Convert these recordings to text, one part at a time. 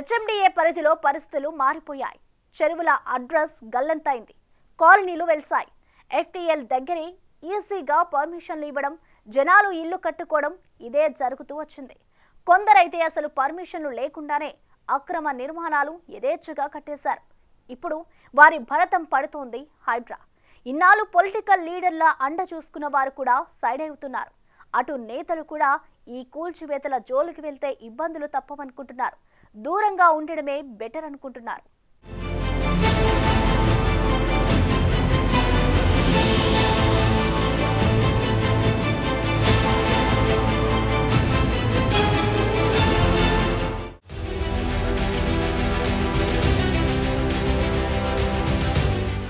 HMDA పరిధిలో పరిస్థితులు మారిపోయాయి. చెరువుల అడ్రస్ గల్లంతైంది. కాలనీలు వెల్సాయి. ఎఫ్టీఎల్ దగ్గరే ఈజీగా పర్మిషన్లు ఇవ్వడం, జనాలు ఇల్లు కట్టుకోవడం ఇదే జరుగుతూ వచ్చింది. కొందరైతే అసలు పర్మిషన్లు లేకుండానే అక్రమ నిర్మాణాలు యథేచ్ఛగా కట్టేశారు. ఇప్పుడు వారి భరతం పడుతోంది హైడ్రా. ఇన్నాళ్ళు పొలిటికల్ లీడర్ల అండ చూసుకున్న వారు కూడా సైడ్ అవుతున్నారు. అటు నేతలు కూడా ఈ కూల్చివేతల జోలికి వెళ్తే ఇబ్బందులు తప్పవనుకుంటున్నారు. దూరంగా ఉండడమే బెటర్ అనుకుంటున్నారు.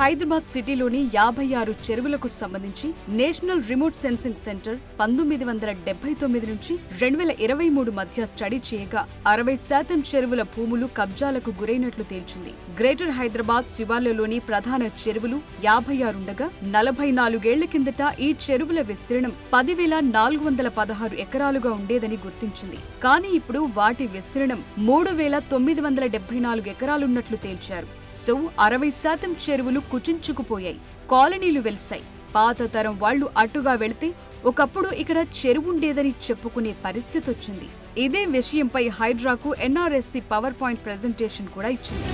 హైదరాబాద్ సిటీలోని 56 చెరువులకు సంబంధించి నేషనల్ రిమోట్ సెన్సింగ్ సెంటర్ 1979 నుంచి 2023 మధ్య స్టడీ చేయగా 60% చెరువుల భూములు కబ్జాలకు గురైనట్లు తేల్చింది. గ్రేటర్ హైదరాబాద్ శివార్లలోని ప్రధాన చెరువులు 56 ఉండగా 44 ఏళ్ల కిందట ఈ చెరువుల విస్తీర్ణం 10,416 ఎకరాలుగా ఉండేదని గుర్తించింది. కానీ ఇప్పుడు వాటి విస్తీర్ణం 3,974 ఎకరాలున్నట్లు తేల్చారు. సో 60% చెరువులు కుచించుకుపోయాయి. కాలనీలు వెలిశాయి. పాత తరం వాళ్లు అటుగా వెళితే ఒకప్పుడు ఇక్కడ చెరువుండేదని చెప్పుకునే పరిస్థితి వచ్చింది. ఇదే విషయంపై హైడ్రాకు ఎన్ఆర్ఎస్సి పవర్ పాయింట్ ప్రెజెంటేషన్ కూడా ఇచ్చింది.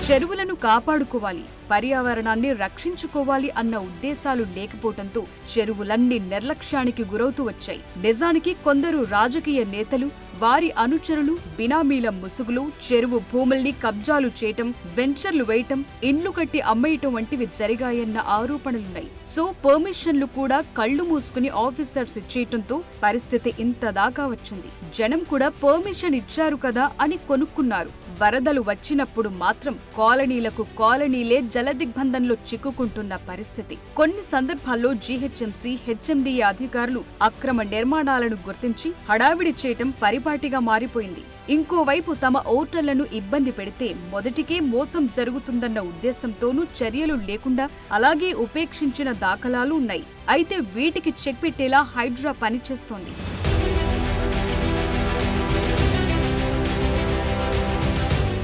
చెరువులను కాపాడుకోవాలి, పర్యావరణాన్ని రక్షించుకోవాలి అన్న ఉద్దేశాలు లేకపోవడంతో చెరువులన్నీ నిర్లక్ష్యానికి గురవుతూ వచ్చాయి. నిజానికి కొందరు రాజకీయ నేతలు, వారి అనుచరులు, బినామీల ముసుగులు చెరువు భూముల్ని కబ్జాలు చేయటం, వెంచర్లు వేయటం, ఇండ్లు కట్టి అమ్మేయటం వంటివి జరిగాయన్న ఆరోపణలున్నాయి. సో పర్మిషన్లు కూడా కళ్లు మూసుకుని ఆఫీసర్స్ ఇచ్చేయటంతో పరిస్థితి ఇంత దాకా వచ్చింది. జనం కూడా పర్మిషన్ ఇచ్చారు కదా అని కొనుక్కున్నారు. వరదలు వచ్చినప్పుడు మాత్రం కాలనీలకు కాలనీలే జలదిగ్బంధంలో చిక్కుకుంటున్న పరిస్థితి. కొన్ని సందర్భాల్లో జీహెచ్ఎంసీ, హెచ్ఎండిఏ అధికారులు అక్రమ నిర్మాణాలను గుర్తించి హడావిడి చేయటం పరిపాటిగా మారిపోయింది. ఇంకోవైపు తమ ఓటర్లను ఇబ్బంది పెడితే మొదటికే మోసం జరుగుతుందన్న ఉద్దేశంతోనూ చర్యలు లేకుండా అలాగే ఉపేక్షించిన దాఖలాలు ఉన్నాయి. అయితే వీటికి చెక్ పెట్టేలా హైడ్రా పనిచేస్తోంది.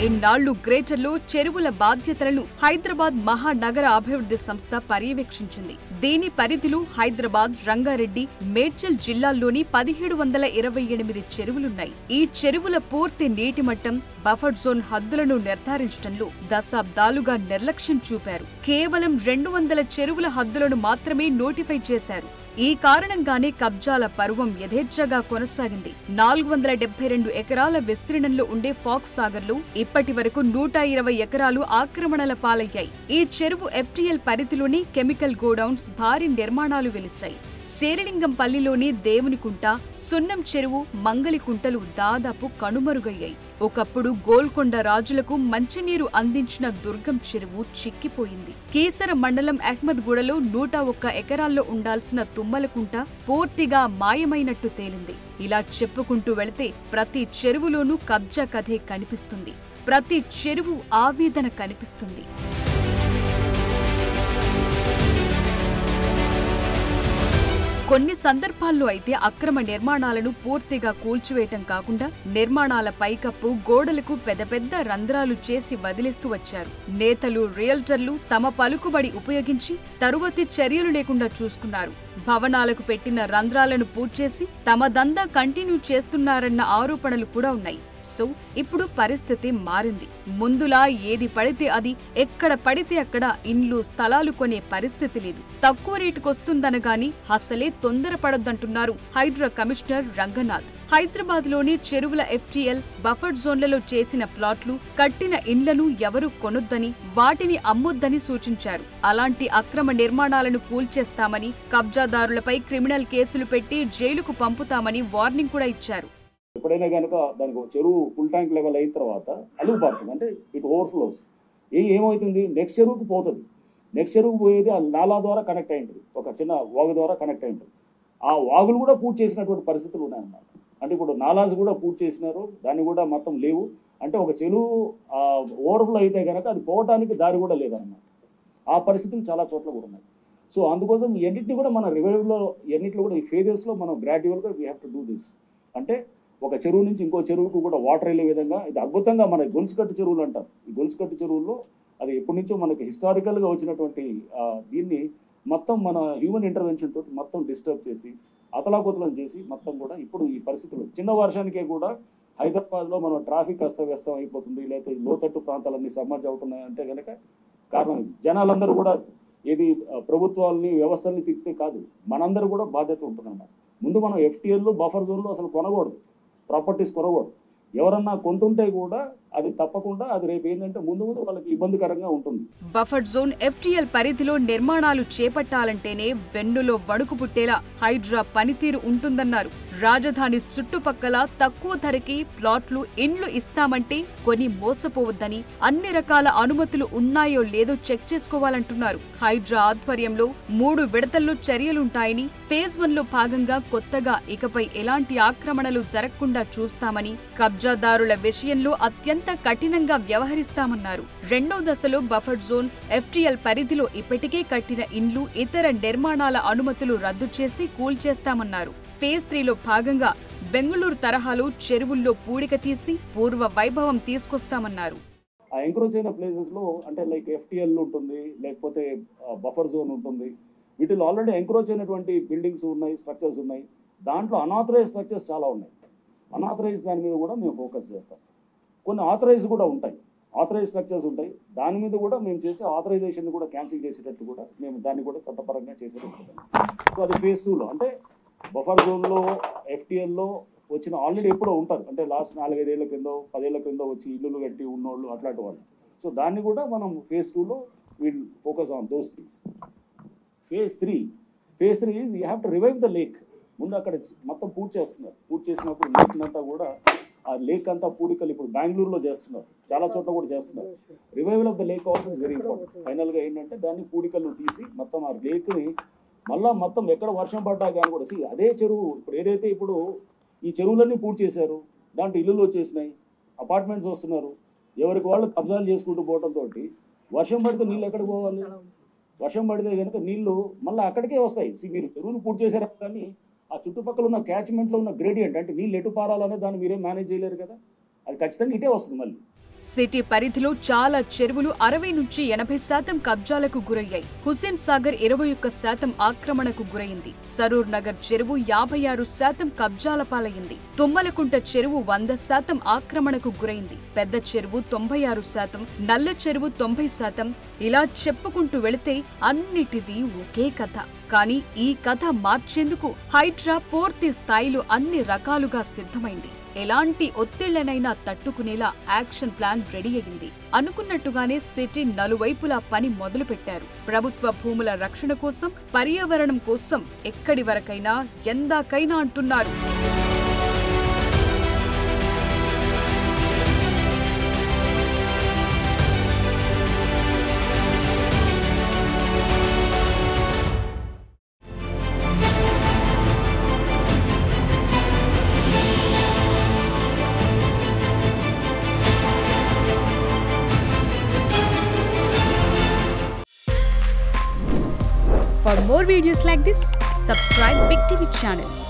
ఇన్నాళ్లు గ్రేటర్లో చెరువుల బాధ్యతలను హైదరాబాద్ మహానగర అభివృద్ధి సంస్థ పర్యవేక్షించింది. దీని పరిధిలో హైదరాబాద్, రంగారెడ్డి, మేడ్చల్ జిల్లాల్లోని 1728 చెరువులున్నాయి. ఈ చెరువుల పూర్తి నీటి మట్టం, బఫర్ జోన్ హద్దులను నిర్ధారించడంలో దశాబ్దాలుగా నిర్లక్ష్యం చూపారు. కేవలం 200 చెరువుల హద్దులను మాత్రమే నోటిఫై చేశారు. ఈ కారణంగానే కబ్జాల పర్వం యథేచ్ఛగా కొనసాగింది. 472 ఎకరాల విస్తీర్ణంలో ఉండే ఫాక్స్ సాగర్లో ఇప్పటి వరకు 120 ఎకరాలు ఆక్రమణల పాలయ్యాయి. ఈ చెరువు ఎఫ్టీఎల్ పరిధిలోని కెమికల్ గోడౌన్స్, భారీ నిర్మాణాలు వెలిశాయి. శేరిలింగంపల్లిలోని దేవునికుంట, సున్నం చెరువు, మంగలికుంటలు దాదాపు కనుమరుగయ్యాయి. ఒకప్పుడు గోల్కొండ రాజులకు మంచినీరు అందించిన దుర్గం చెరువు చిక్కిపోయింది. కీసర మండలం అహ్మద్గూడలో 101 ఎకరాల్లో ఉండాల్సిన తుమ్మలకుంట పూర్తిగా మాయమైనట్టు తేలింది. ఇలా చెప్పుకుంటూ వెళితే ప్రతి చెరువులోనూ కబ్జా కథే కనిపిస్తుంది. ప్రతి చెరువు ఆవేదన కనిపిస్తుంది. కొన్ని సందర్భాల్లో అయితే అక్రమ నిర్మాణాలను పూర్తిగా కూల్చివేయటం కాకుండా నిర్మాణాల పైకప్పు, గోడలకు పెద్ద పెద్ద రంధ్రాలు చేసి వదిలేస్తూ వచ్చారు. నేతలు, రియల్టర్లు తమ పలుకుబడి ఉపయోగించి తరువాతి చర్యలు లేకుండా చూసుకున్నారు. భవనాలకు పెట్టిన రంధ్రాలను పూడ్చేసి తమ దందా కంటిన్యూ చేస్తున్నారన్న ఆరోపణలు కూడా ఉన్నాయి. సో ఇప్పుడు పరిస్థితి మారింది. ముందులా ఏది పడితే అది, ఎక్కడ పడితే అక్కడ ఇండ్లు, స్థలాలు కొనే పరిస్థితి లేదు. తక్కువ రేటుకొస్తుందనగాని అసలే తొందరపడొద్దంటున్నారు హైడ్రా కమిషనర్ రంగనాథ్. హైదరాబాద్ లోని చెరువుల ఎఫ్టీఎల్, బఫర్ జోన్లలో చేసిన ప్లాట్లు, కట్టిన ఇండ్లను ఎవరూ కొనొద్దని, వాటిని అమ్మొద్దని సూచించారు. అలాంటి అక్రమ నిర్మాణాలను కూల్చేస్తామని, కబ్జాదారులపై క్రిమినల్ కేసులు పెట్టి జైలుకు పంపుతామని వార్నింగ్ కూడా ఇచ్చారు. ఎప్పుడైనా కనుక దానికి చెరువు ఫుల్ ట్యాంక్ లెవెల్ అయిన తర్వాత అలుగు పడుతుంది, అంటే ఇట్ ఓవర్ఫ్లోస్. ఏమవుతుంది, నెక్స్ట్ చెరువుకు పోతుంది. నెక్స్ట్ చెరువుకు పోయేది ఆ నాలా ద్వారా కనెక్ట్ అయింటుంది, ఒక చిన్న వాగు ద్వారా కనెక్ట్ అయింటుంది. ఆ వాగులు కూడా పూర్తి చేసినటువంటి పరిస్థితులు ఉన్నాయన్నమాట. అంటే ఇప్పుడు నాలాస్ కూడా పూర్తి చేసినారు, దాన్ని కూడా మొత్తం లేవు. అంటే ఒక చెరువు ఓవర్ఫ్లో అయితే కనుక అది పోవటానికి దారి కూడా లేదన్నమాట. ఆ పరిస్థితులు చాలా చోట్ల కూడా ఉన్నాయి. సో అందుకోసం ఎన్నింటిని కూడా మన రివైవ్లో ఎన్నింటిలో కూడా ఈ ఫేజెస్లో మనం గ్రాడ్యువల్గా we have to do this. అంటే ఒక చెరువు నుంచి ఇంకో చెరువుకు కూడా వాటర్ వెళ్ళే విధంగా ఇది అద్భుతంగా మన గొలుసుకట్టు చెరువులు అంటారు. ఈ గొలుసుకట్టు చెరువుల్లో అది ఎప్పటి నుంచో మనకి హిస్టారికల్గా వచ్చినటువంటి దీన్ని మొత్తం మన హ్యూమన్ ఇంటర్వెన్షన్ తోటి మొత్తం డిస్టర్బ్ చేసి అతలాకుతలం చేసి మొత్తం కూడా ఇప్పుడు ఈ పరిస్థితులు చిన్న వర్షానికే కూడా హైదరాబాద్లో మనం ట్రాఫిక్ అస్తవ్యస్తం అయిపోతుంది, లేకపోతే లోతట్టు ప్రాంతాలన్నీ సమ్మర్జ్ అవుతున్నాయి అంటే కనుక కారణం ఇది. జనాలందరూ కూడా ఏది ప్రభుత్వాలని వ్యవస్థల్ని తిప్పితే కాదు, మనందరూ కూడా బాధ్యత ఉంటుందన్నమాట. ముందు మనం FTL బఫర్ జోన్లో అసలు కొనకూడదు, ప్రాపర్టీస్ కొనకూడదు. ఎవరన్నా కొంటుంటే కూడా అది తప్పకుండా అది రేపు ఏంటంటే ముందు వాళ్ళకి ఇబ్బందికరంగా ఉంటుంది. బఫర్ జోన్ FTL పరిధిలో నిర్మాణాలు చేపట్టాలంటేనే వెన్నులో వణుకు పుట్టేలా హైడ్రా పనితీరు ఉంటుందన్నారు. రాజధాని చుట్టుపక్కల తక్కువ ధరకి ప్లాట్లు, ఇండ్లు ఇస్తామంటే కొని మోసపోవద్దని, అన్ని రకాల అనుమతులు ఉన్నాయో లేదో చెక్ చేసుకోవాలంటున్నారు. హైడ్రా ఆధ్వర్యంలో 3 విడతల్లో చర్యలుంటాయని, ఫేజ్ 1లో భాగంగా కొత్తగా ఇకపై ఎలాంటి ఆక్రమణలు జరగకుండా చూస్తామని, కబ్జాదారుల విషయంలో అత్యంత కఠినంగా వ్యవహరిస్తామన్నారు. 2వ దశలో బఫర్ జోన్ FTL పరిధిలో ఇప్పటికే కట్టిన ఇండ్లు, ఇతర నిర్మాణాల అనుమతులు రద్దు చేసి కూల్చేస్తామన్నారు. ఫేజ్ 3లో భాగంగా బెంగళూరు తరహాలో చెరువుల్లో పూడిక తీసి పూర్వ వైభవం తీసుకొస్తామన్నారు. ఆ ఎంక్రోచ్ అయిన ప్లేసెస్లో అంటే లైక్ FTL ఉంటుంది, లేకపోతే బఫర్ జోన్ ఉంటుంది, వీటిలో ఆల్రెడీ ఎంక్రోచ్ అయినటువంటి బిల్డింగ్స్ ఉన్నాయి, స్ట్రక్చర్స్ ఉన్నాయి. దాంట్లో అనాథరైజ్ స్ట్రక్చర్స్ చాలా ఉన్నాయి. అనాథరైజ్ దాని మీద కూడా మేము ఫోకస్ చేస్తాం. కొన్ని ఆథరైజ్ కూడా ఉంటాయి, ఆథరైజ్ స్ట్రక్చర్స్ ఉంటాయి, దాని మీద కూడా మేము చేసే ఆథరైజేషన్ కూడా క్యాన్సిల్ చేసేటట్టు కూడా మేము దాన్ని కూడా చట్టపరంగా చేసేటట్టు. సో అది ఫేజ్ 2లో అంటే బఫర్ జోన్లో FTLలో వచ్చిన ఆల్రెడీ ఎప్పుడో ఉంటారు, అంటే లాస్ట్ 4-5 ఏళ్ల క్రిందో 10 ఏళ్ల క్రిందో వచ్చి ఇల్లులు కట్టి ఉన్నోళ్ళు అట్లాంటి వాళ్ళు. సో దాన్ని కూడా మనం ఫేజ్ 2లో will focus on those things. Phase 3 is you have to revive the lake. ముందు అక్కడ మొత్తం పూర్తి చేస్తున్నారు. పూర్తి చేసినప్పుడు లేక్నంతా కూడా ఆ లేక్ అంతా పూడికలు ఇప్పుడు బెంగళూరులో చేస్తున్నారు, చాలా చోట్ల కూడా చేస్తున్నారు. Revival of the lake also is very important. ఫైనల్గా ఏంటంటే దాన్ని పూడికలు తీసి మొత్తం ఆ లేక్ని మళ్ళీ మొత్తం ఎక్కడ వర్షం పడ్డా కానీ కూడా అదే చెరువు ఇప్పుడు ఏదైతే ఇప్పుడు ఈ చెరువులన్నీ పూర్తి చేశారు, దాంట్లో ఇల్లులు వచ్చేసినాయి, అపార్ట్మెంట్స్ వస్తున్నారు, ఎవరికి వాళ్ళు కబ్జాలు చేసుకుంటూ పోవడంతో వర్షం పడితే నీళ్ళు ఎక్కడికి పోవాలి? వర్షం పడితే కనుక నీళ్లు మళ్ళీ అక్కడికే వస్తాయి. మీరు చెరువులు పూర్తి చేశారు కానీ ఆ చుట్టుపక్కల ఉన్న క్యాచ్మెంట్లో ఉన్న గ్రేడియంట్ అంటే నీళ్ళు ఎటు పారాలనే దాన్ని మీరేం మేనేజ్ చేయలేరు కదా, అది ఖచ్చితంగా ఇటే వస్తుంది. మళ్ళీ సిటీ పరిధిలో చాలా చెరువులు 60 నుంచి 80% కబ్జాలకు గురయ్యాయి. హుస్సేన్ సాగర్ 21% ఆక్రమణకు గురైంది. సరూర్ నగర్ చెరువు 56% కబ్జాల పాలైంది. తుమ్మలకుంట చెరువు 100% ఆక్రమణకు గురైంది. పెద్ద చెరువు 96%, నల్ల చెరువు 90%. ఇలా చెప్పుకుంటూ వెళితే అన్నిటిది ఒకే కథ. కానీ ఈ కథ మార్చేందుకు హైడ్రా పూర్తి స్థాయిలో అన్ని రకాలుగా సిద్ధమైంది. ఎలాంటి ఒత్తిళ్లనైనా తట్టుకునేలా యాక్షన్ ప్లాన్ రెడీ అయింది. అనుకున్నట్టుగానే సిటీ నలువైపులా పని మొదలుపెట్టారు. ప్రభుత్వ భూముల రక్షణ కోసం, పర్యావరణం కోసం ఎక్కడి వరకైనా ఎందాకైనా అంటున్నారు. For more videos like this, subscribe Big TV channel.